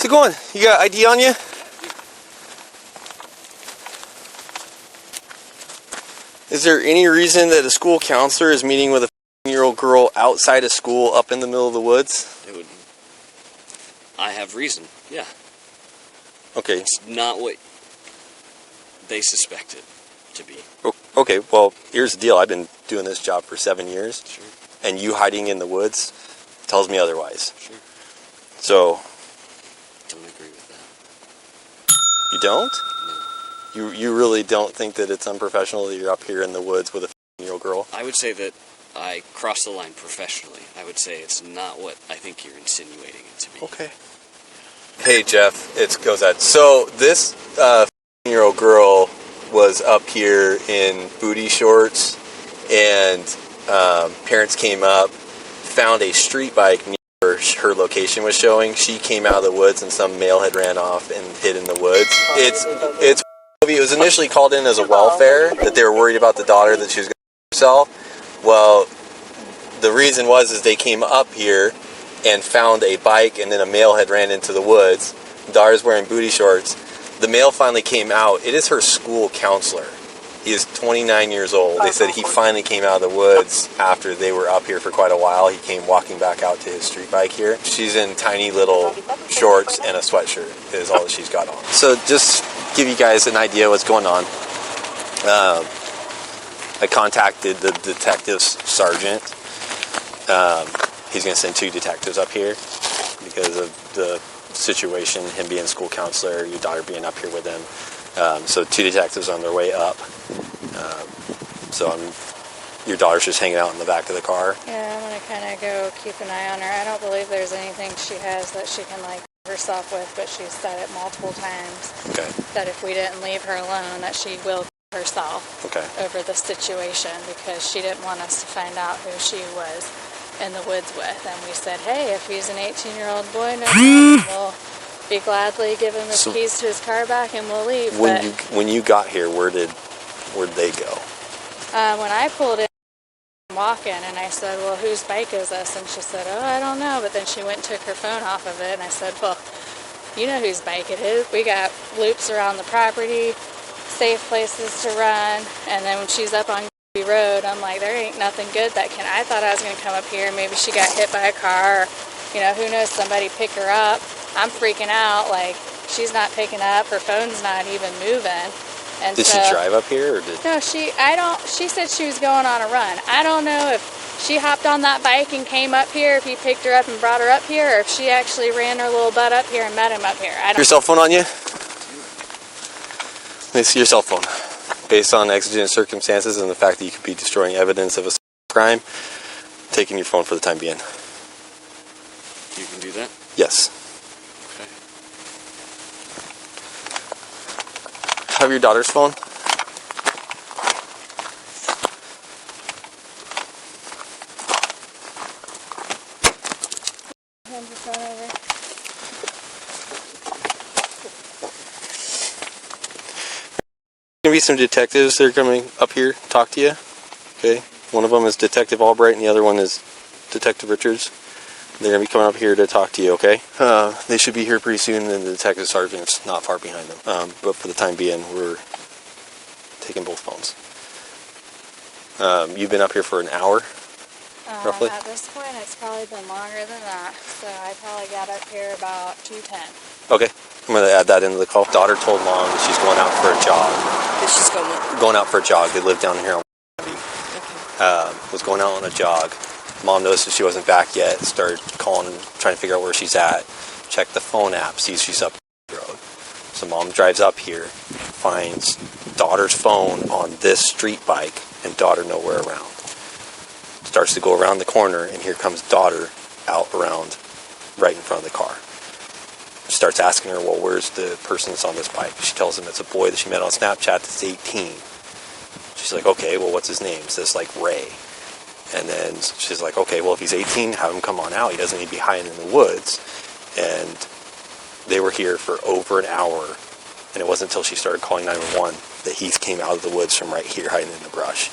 How's it going? You got ID on you? Is there any reason that a school counselor is meeting with a 15-year-old girl outside of school up in the middle of the woods? I have reason, yeah. Okay. It's not what they suspected to be. Okay, well, here's the deal. I've been doing this job for 7 years. Sure. And you hiding in the woods tells me otherwise. Sure. So... Don't agree with that. You don't? No. You really don't think that it's unprofessional that you're up here in the woods with a 15-year-old girl? I would say that I crossed the line professionally. I would say it's not what I think you're insinuating it to be. Okay. Hey, Jeff, it's Cozad. So this 15-year-old girl was up here in booty shorts, and parents came up, found a street bike near where her location was showing. She came out of the woods, and some male had ran off and hid in the woods. It was initially called in as a welfare, that they were worried about the daughter, that she was going to herself. Well, the reason was they came up here and found a bike, and then a male had ran into the woods. The daughter's wearing booty shorts. The male finally came out. It is her school counselor. He is 29 years old. They said he finally came out of the woods after they were up here for quite a while. He came walking back out to his street bike here. She's in tiny little shorts and a sweatshirt is all that she's got on. So just give you guys an idea what's going on. I contacted the detective sergeant. He's going to send 2 detectives up here because of the situation, him being school counselor, your daughter being up here with him. So 2 detectives on their way up. Your daughter's just hanging out in the back of the car. Yeah, I'm going to kind of go keep an eye on her. I don't believe there's anything she has that she can herself with, but she's said it multiple times. Okay. That if we didn't leave her alone, that she will kill herself. Okay. Over the situation, because she didn't want us to find out who she was in the woods with. And we said, hey, if he's an 18-year-old boy, no problem. We'll be gladly give him his keys to his car back and we'll leave. When you got here, where did they go? When I pulled in, walking, and I said, well, whose bike is this? And she said, oh, I don't know. But then she went and took her phone off of it, and I said, well, you know whose bike it is. We got loops around the property, safe places to run, and then when she's up on road, I'm like, there ain't nothing good that can. I thought I was going to come up here, maybe she got hit by a car, or, who knows, somebody pick her up. I'm freaking out, she's not picking up, her phone's not even moving. And did she drive up here, or did? No, she said she was going on a run. I don't know if she hopped on that bike and came up here, if he picked her up and brought her up here, or if she actually ran her little butt up here and met him up here. Your cell phone on you? Let me see your cell phone. Based on exigent circumstances and the fact that you could be destroying evidence of a crime, taking your phone for the time being. You can do that? Yes. Okay. Have your daughter's phone? Hand your phone over. Going to be some detectives that are coming up here to talk to you. Okay. One of them is Detective Albright and the other one is Detective Richards. They're going to be coming up here to talk to you, okay? They should be here pretty soon, and the detective sergeant's not far behind them. But for the time being, we're taking both phones. You've been up here for an hour, roughly? At this point, it's probably been longer than that. So I probably got up here about 2:10. Okay. I'm going to add that into the call. Daughter told mom that she's going out for a jog. She's going out for a jog. They live down here on Abbey. Okay. Was going out on a jog. Mom noticed that she wasn't back yet. Started calling and trying to figure out where she's at. Checked the phone app. Sees she's up the road. So mom drives up here. Finds daughter's phone on this street bike. And daughter nowhere around. Starts to go around the corner. And here comes daughter out around right in front of the car. Starts asking her, well, where's the person that's on this bike? She tells him it's a boy that she met on Snapchat that's 18. She's like, okay, well, what's his name? Says Ray. And then she's like, okay, well, if he's 18, have him come on out. He doesn't need to be hiding in the woods. And they were here for over an hour. And it wasn't until she started calling 911 that he came out of the woods from right here hiding in the brush.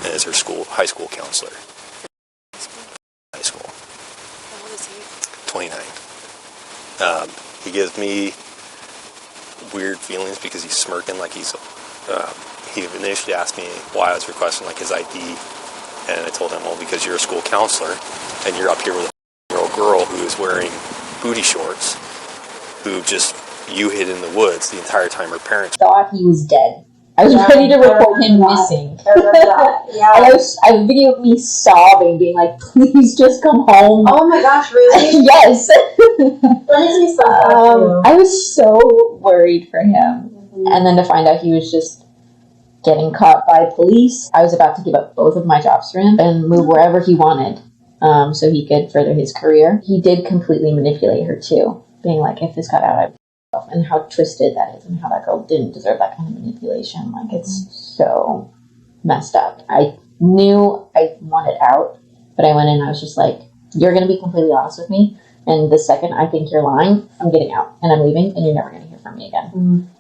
And is her high school counselor. High school. How old is he? 29. He gives me weird feelings because he's smirking like he's, he initially asked me why I was requesting like his ID, and I told him, well, because you're a school counselor, and you're up here with a 4-year-old girl who is wearing booty shorts, who just, you hid in the woods the entire time her parents thought he was dead. I was ready to report him missing. I remember that. Yeah. And I videoed me sobbing, being like, please just come home. Oh my gosh, really? Yes. That makes me so sad for you. I was so worried for him. And then to find out he was just getting caught by police, I was about to give up both of my jobs for him and move wherever he wanted, so he could further his career. He did completely manipulate her too, being like, if this got out, I'd and how twisted that is, and how that girl didn't deserve that kind of manipulation. Like, it's so messed up. I knew I wanted out, but I went in and I was just like, you're going to be completely honest with me, and the second I think you're lying, I'm getting out, and I'm leaving, and you're never going to hear from me again.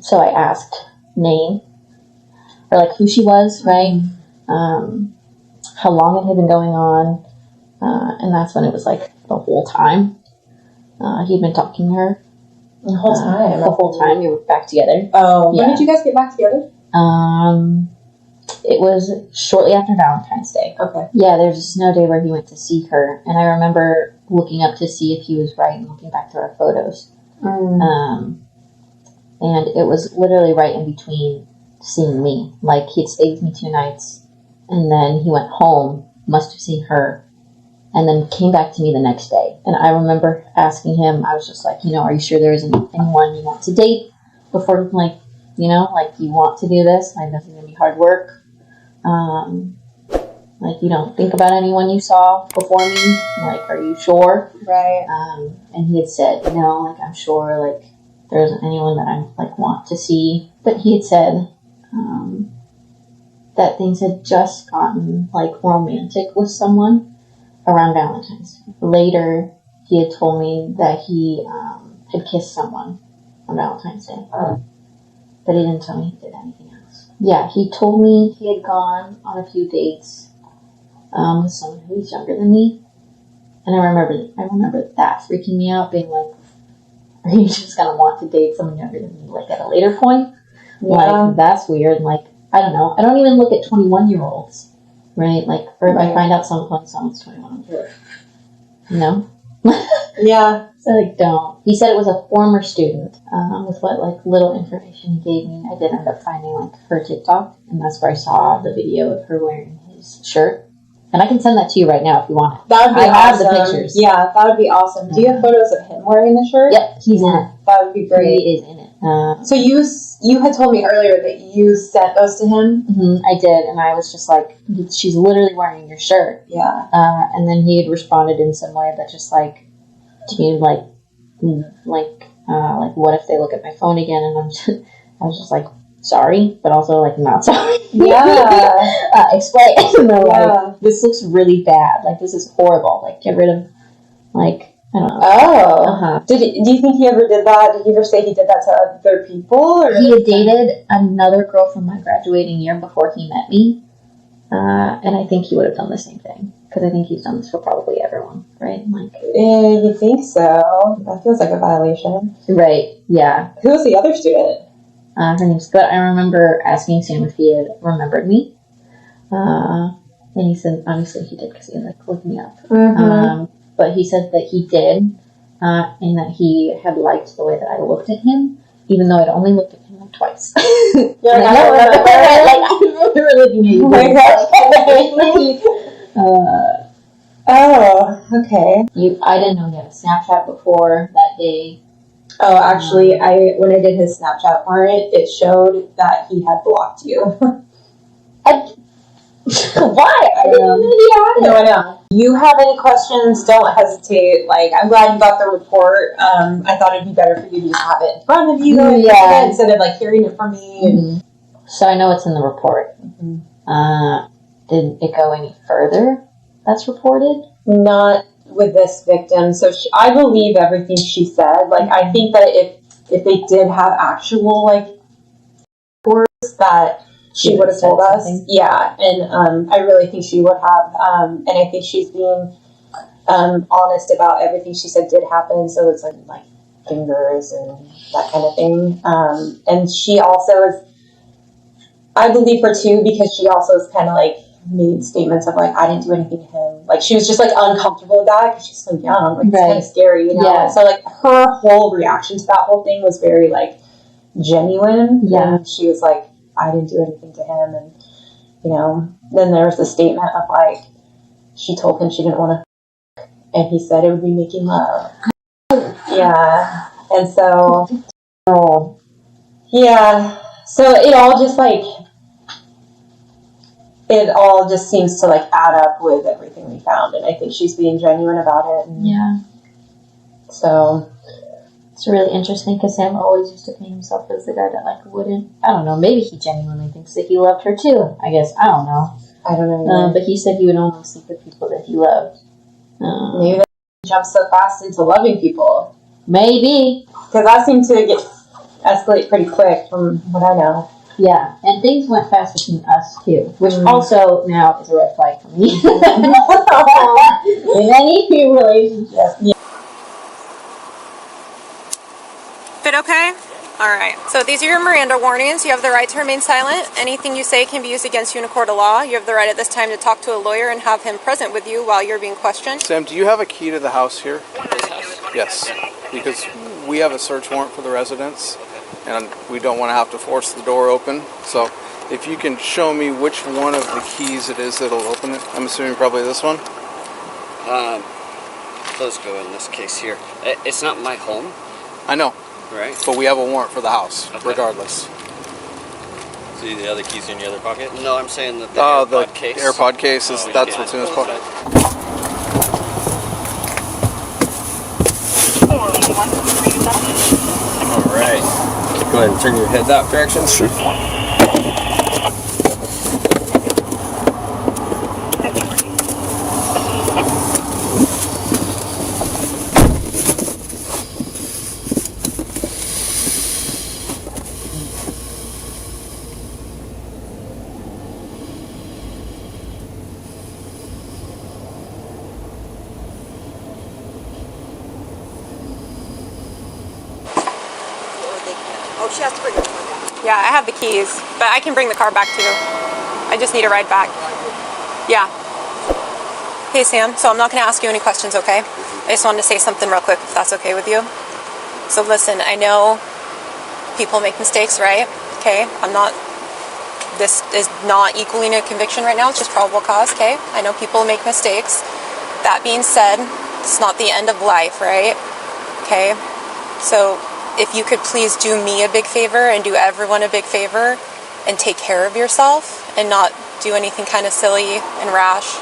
So I asked name, or like who she was, right? How long it had been going on, and that's when it was like the whole time. He'd been talking to her. The whole time? The whole time. We were back together. Oh. Yeah. When did you guys get back together? It was shortly after Valentine's Day. Okay. Yeah, there's a snow day where he went to see her, and I remember looking up to see if he was right and looking back through our photos. And it was literally right in between seeing me. Like, he'd stayed with me 2 nights, and then he went home, must have seen her, and then came back to me the next day. And I remember asking him, I was just like, are you sure there isn't anyone you want to date before, like, like, you want to do this? Like, this is going to be hard work. Like, you don't think about anyone you saw before me? Like, are you sure? Right. And he had said, no, like, I'm sure, like, there isn't anyone that I, like, want to see. But he had said, that things had just gotten, like, romantic with someone around Valentine's Day. Later, he had told me that he had kissed someone on Valentine's Day. But he didn't tell me he did anything else. Yeah, he told me he had gone on a few dates with someone who was younger than me. And I remember that freaking me out, being like, are you just going to want to date someone younger than me, like, at a later point? Yeah. Like, that's weird. Like, I don't know. I don't even look at 21-year-olds. Right? Like, or if I find out someone's 21, I'm like, Yeah. So, like, don't. He said it was a former student. With what, like, little information he gave me, I did end up finding, like, her TikTok, and that's where I saw the video of her wearing his shirt. And I can send that to you right now if you want it. That would be awesome. I have the pictures. Yeah, that would be awesome. Do you have photos of him wearing the shirt? Yep, he's in it. That would be great. He is in it. So you had told me earlier that you sent those to him? Mm-hmm, I did, and I was just like, she's literally wearing your shirt. Yeah. And then he had responded in some way that just, like, to me, like, what if they look at my phone again? And I was just like, sorry, but also, like, not sorry. Yeah. Explain. Yeah. Like, this looks really bad. Like, this is horrible. Like, get rid of, like, I don't know. Oh. Do you think he ever did that? Did he ever say he did that to other people? Or he had dated another girl from my graduating year before he met me. And I think he would have done the same thing. Because I think he's done this for probably everyone, right? Like, you think so? That feels like a violation. Right, yeah. Who was the other student? Her name's Scott. I remember asking Sam if he had remembered me. And he said, obviously he did, because he had, like, looked me up. Mm-hmm. But he said that he did, and that he had liked the way that I looked at him, even though I'd only looked at him, like, twice. You're like, I remember. I remember looking at you. Oh my gosh. Oh, okay. I didn't know he had a Snapchat before that day. Oh, actually, when I did his Snapchat warrant, it showed that he had blocked you. Why? I didn't know he had it. No, I know. You have any questions, don't hesitate. Like, I'm glad you got the report. I thought it'd be better for you to just have it in front of you instead of, like, hearing it from me. Mm-hmm. So I know it's in the report. Mm-hmm. Did it go any further that's reported? Not with this victim. So I believe everything she said. Like, I think that if they did have actual, like, reports, that she would have told us. Something. Yeah, and I really think she would have. And I think she's being honest about everything she said did happen. So it's like fingers and that kind of thing. And she also is, I believe her too, because she also is kind of like made statements of like, I didn't do anything to him. Like she was just like uncomfortable with that because she's so young. Like it's kind of scary, you know? Yeah. So like her whole reaction to that whole thing was very like genuine. Yeah. And she was like, I didn't do anything to him. And, you know, then there was the statement of like, she told him she didn't want to, and he said it would be making love. Yeah. And so, yeah. So it all just like, it all just seems to like add up with everything we found. And I think she's being genuine about it. And yeah. So it's really interesting because Sam always used to paint himself as the guy that like wouldn't, I don't know, maybe he genuinely thinks that he loved her too. I guess, I don't know. But he said he would only sleep with people that he loved. Maybe they jump so fast into loving people. Maybe. Because that seemed to escalate pretty quick from what I know. Yeah, and things went fast between us too, which also now is a red flag for me. In any relationship. Yeah. Fit okay? Alright, so these are your Miranda warnings. You have the right to remain silent. Anything you say can be used against you in a court of law. You have the right at this time to talk to a lawyer and have him present with you while you're being questioned. Sam, do you have a key to the house here? Yes, because we have a search warrant for the residence, and we don't want to have to force the door open. So if you can show me which one of the keys it is that'll open it. I'm assuming probably this one. Let's go in this case here. It's not my home. I know. Right. But we have a warrant for the house, regardless. See the other keys in your other pocket? No, I'm saying that the AirPod case. The AirPod case is that's what's in his pocket. All right. Go ahead and turn your head that direction. Sure. Oh, she has to bring the car back. Yeah, I have the keys, but I can bring the car back too. I just need a ride back. Yeah. Hey, Sam, so I'm not going to ask you any questions, okay? I just wanted to say something real quick, if that's okay with you. So listen, I know people make mistakes, right? Okay, this is not equaling a conviction right now, it's just probable cause, okay? I know people make mistakes. That being said, it's not the end of life, right? Okay, so if you could please do me a big favor and do everyone a big favor and take care of yourself and not do anything kind of silly and rash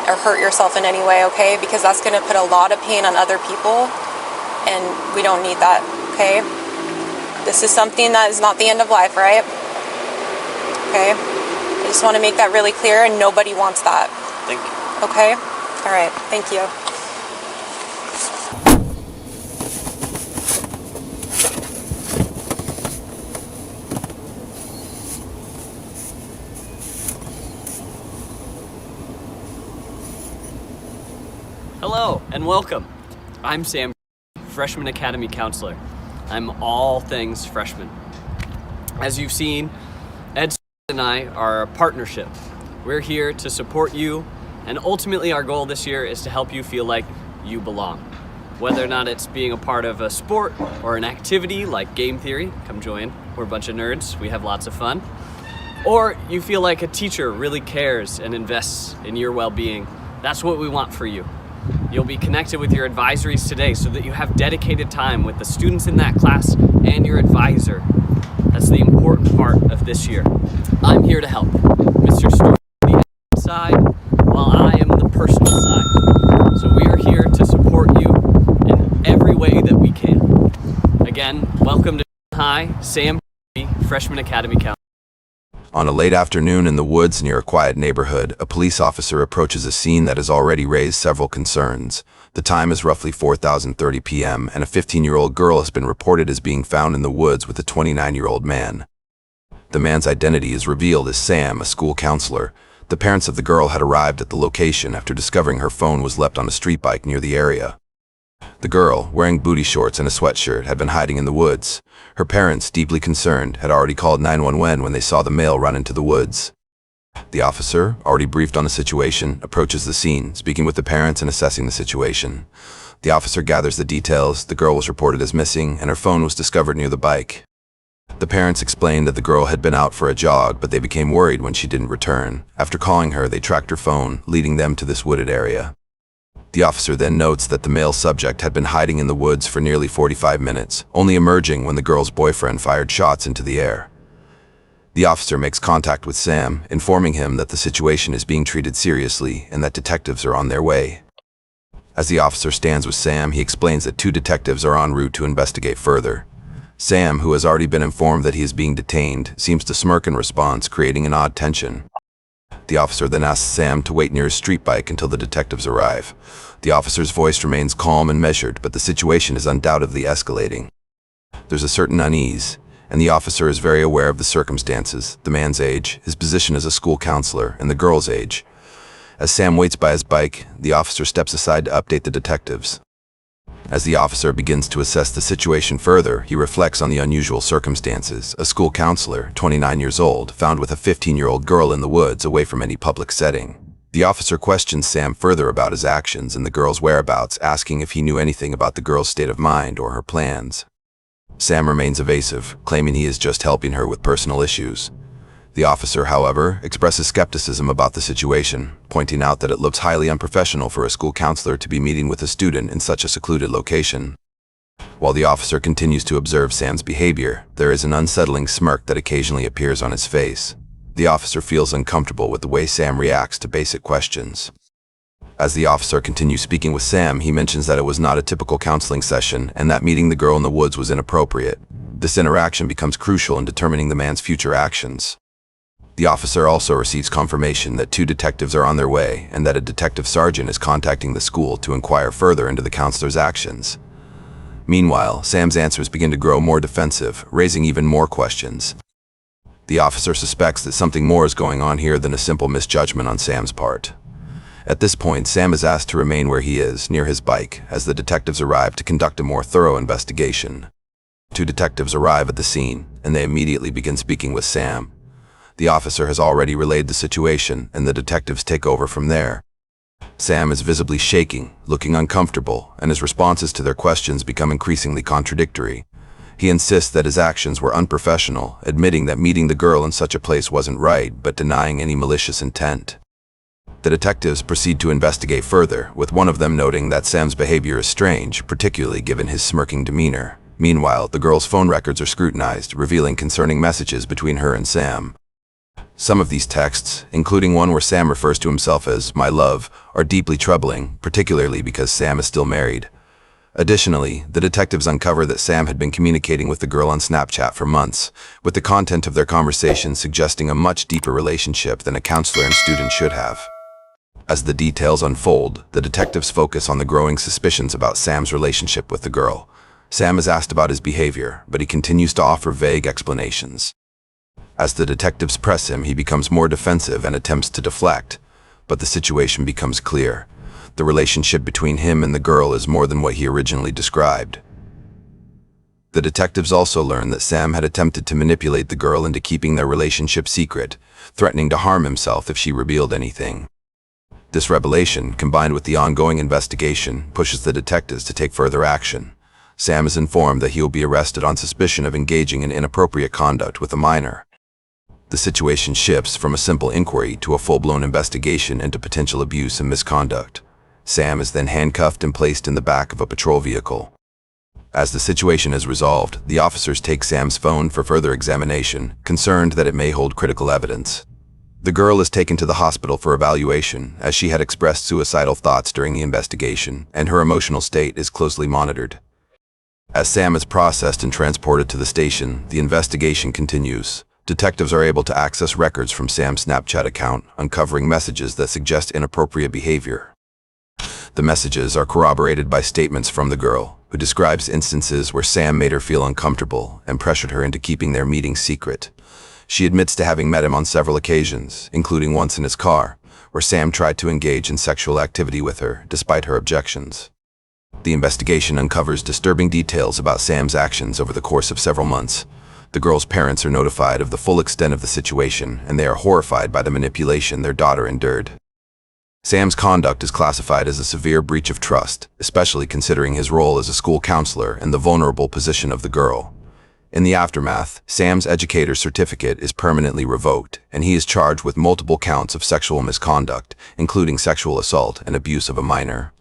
or hurt yourself in any way, okay? Because that's going to put a lot of pain on other people and we don't need that, okay? This is something that is not the end of life, right? Okay? I just want to make that really clear and nobody wants that. Thank you. Okay? All right. Thank you. Hello and welcome. I'm Sam, Freshman Academy Counselor. I'm all things freshman. As you've seen, Ed and I are a partnership. We're here to support you, and ultimately our goal this year is to help you feel like you belong. Whether or not it's being a part of a sport or an activity like game theory, come join. We're a bunch of nerds, we have lots of fun. Or you feel like a teacher really cares and invests in your well-being. That's what we want for you. You'll be connected with your advisories today so that you have dedicated time with the students in that class and your advisor. That's the important part of this year. I'm here to help. Mr. Stewart on the side, while I am the personal side. So we are here to support you in every way that we can. Again, welcome to High, Sam, Freshman Academy Counselor. On a late afternoon in the woods near a quiet neighborhood, a police officer approaches a scene that has already raised several concerns. The time is roughly 4:30 p.m., and a 15-year-old girl has been reported as being found in the woods with a 29-year-old man. The man's identity is revealed as Sam, a school counselor. The parents of the girl had arrived at the location after discovering her phone was left on a street bike near the area. The girl, wearing booty shorts and a sweatshirt, had been hiding in the woods. Her parents, deeply concerned, had already called 911 when they saw the male run into the woods. The officer, already briefed on the situation, approaches the scene, speaking with the parents and assessing the situation. The officer gathers the details. The girl was reported as missing, and her phone was discovered near the bike. The parents explained that the girl had been out for a jog, but they became worried when she didn't return. After calling her, they tracked her phone, leading them to this wooded area. The officer then notes that the male subject had been hiding in the woods for nearly 45 minutes, only emerging when the girl's boyfriend fired shots into the air. The officer makes contact with Sam, informing him that the situation is being treated seriously and that detectives are on their way. As the officer stands with Sam, he explains that 2 detectives are en route to investigate further. Sam, who has already been informed that he is being detained, seems to smirk in response, creating an odd tension. The officer then asks Sam to wait near his street bike until the detectives arrive. The officer's voice remains calm and measured, but the situation is undoubtedly escalating. There's a certain unease, and the officer is very aware of the circumstances, the man's age, his position as a school counselor, and the girl's age. As Sam waits by his bike, the officer steps aside to update the detectives. As the officer begins to assess the situation further, he reflects on the unusual circumstances. A school counselor, 29 years old, found with a 15-year-old girl in the woods away from any public setting. The officer questions Sam further about his actions and the girl's whereabouts, asking if he knew anything about the girl's state of mind or her plans. Sam remains evasive, claiming he is just helping her with personal issues. The officer, however, expresses skepticism about the situation, pointing out that it looks highly unprofessional for a school counselor to be meeting with a student in such a secluded location. While the officer continues to observe Sam's behavior, there is an unsettling smirk that occasionally appears on his face. The officer feels uncomfortable with the way Sam reacts to basic questions. As the officer continues speaking with Sam, he mentions that it was not a typical counseling session and that meeting the girl in the woods was inappropriate. This interaction becomes crucial in determining the man's future actions. The officer also receives confirmation that 2 detectives are on their way and that a detective sergeant is contacting the school to inquire further into the counselor's actions. Meanwhile, Sam's answers begin to grow more defensive, raising even more questions. The officer suspects that something more is going on here than a simple misjudgment on Sam's part. At this point, Sam is asked to remain where he is, near his bike, as the detectives arrive to conduct a more thorough investigation. 2 detectives arrive at the scene, and they immediately begin speaking with Sam. The officer has already relayed the situation, and the detectives take over from there. Sam is visibly shaking, looking uncomfortable, and his responses to their questions become increasingly contradictory. He insists that his actions were unprofessional, admitting that meeting the girl in such a place wasn't right, but denying any malicious intent. The detectives proceed to investigate further, with one of them noting that Sam's behavior is strange, particularly given his smirking demeanor. Meanwhile, the girl's phone records are scrutinized, revealing concerning messages between her and Sam. Some of these texts, including one where Sam refers to himself as "my love," are deeply troubling, particularly because Sam is still married. Additionally, the detectives uncover that Sam had been communicating with the girl on Snapchat for months, with the content of their conversation suggesting a much deeper relationship than a counselor and student should have. As the details unfold, the detectives focus on the growing suspicions about Sam's relationship with the girl. Sam is asked about his behavior, but he continues to offer vague explanations. As the detectives press him, he becomes more defensive and attempts to deflect, but the situation becomes clear. The relationship between him and the girl is more than what he originally described. The detectives also learn that Sam had attempted to manipulate the girl into keeping their relationship secret, threatening to harm himself if she revealed anything. This revelation, combined with the ongoing investigation, pushes the detectives to take further action. Sam is informed that he will be arrested on suspicion of engaging in inappropriate conduct with a minor. The situation shifts from a simple inquiry to a full-blown investigation into potential abuse and misconduct. Sam is then handcuffed and placed in the back of a patrol vehicle. As the situation is resolved, the officers take Sam's phone for further examination, concerned that it may hold critical evidence. The girl is taken to the hospital for evaluation, as she had expressed suicidal thoughts during the investigation, and her emotional state is closely monitored. As Sam is processed and transported to the station, the investigation continues. Detectives are able to access records from Sam's Snapchat account, uncovering messages that suggest inappropriate behavior. The messages are corroborated by statements from the girl, who describes instances where Sam made her feel uncomfortable and pressured her into keeping their meeting secret. She admits to having met him on several occasions, including once in his car, where Sam tried to engage in sexual activity with her, despite her objections. The investigation uncovers disturbing details about Sam's actions over the course of several months. The girl's parents are notified of the full extent of the situation, and they are horrified by the manipulation their daughter endured. Sam's conduct is classified as a severe breach of trust, especially considering his role as a school counselor and the vulnerable position of the girl. In the aftermath, Sam's educator's certificate is permanently revoked, and he is charged with multiple counts of sexual misconduct, including sexual assault and abuse of a minor.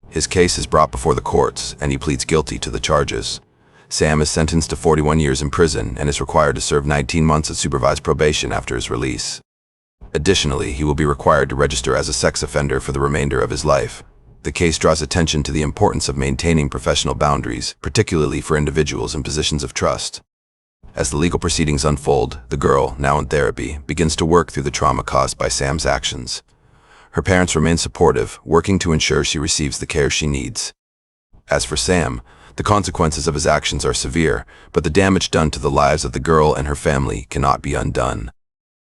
His case is brought before the courts, and he pleads guilty to the charges. Sam is sentenced to 41 years in prison and is required to serve 19 months of supervised probation after his release. Additionally, he will be required to register as a sex offender for the remainder of his life. The case draws attention to the importance of maintaining professional boundaries, particularly for individuals in positions of trust. As the legal proceedings unfold, the girl, now in therapy, begins to work through the trauma caused by Sam's actions. Her parents remain supportive, working to ensure she receives the care she needs. As for Sam, the consequences of his actions are severe, but the damage done to the lives of the girl and her family cannot be undone.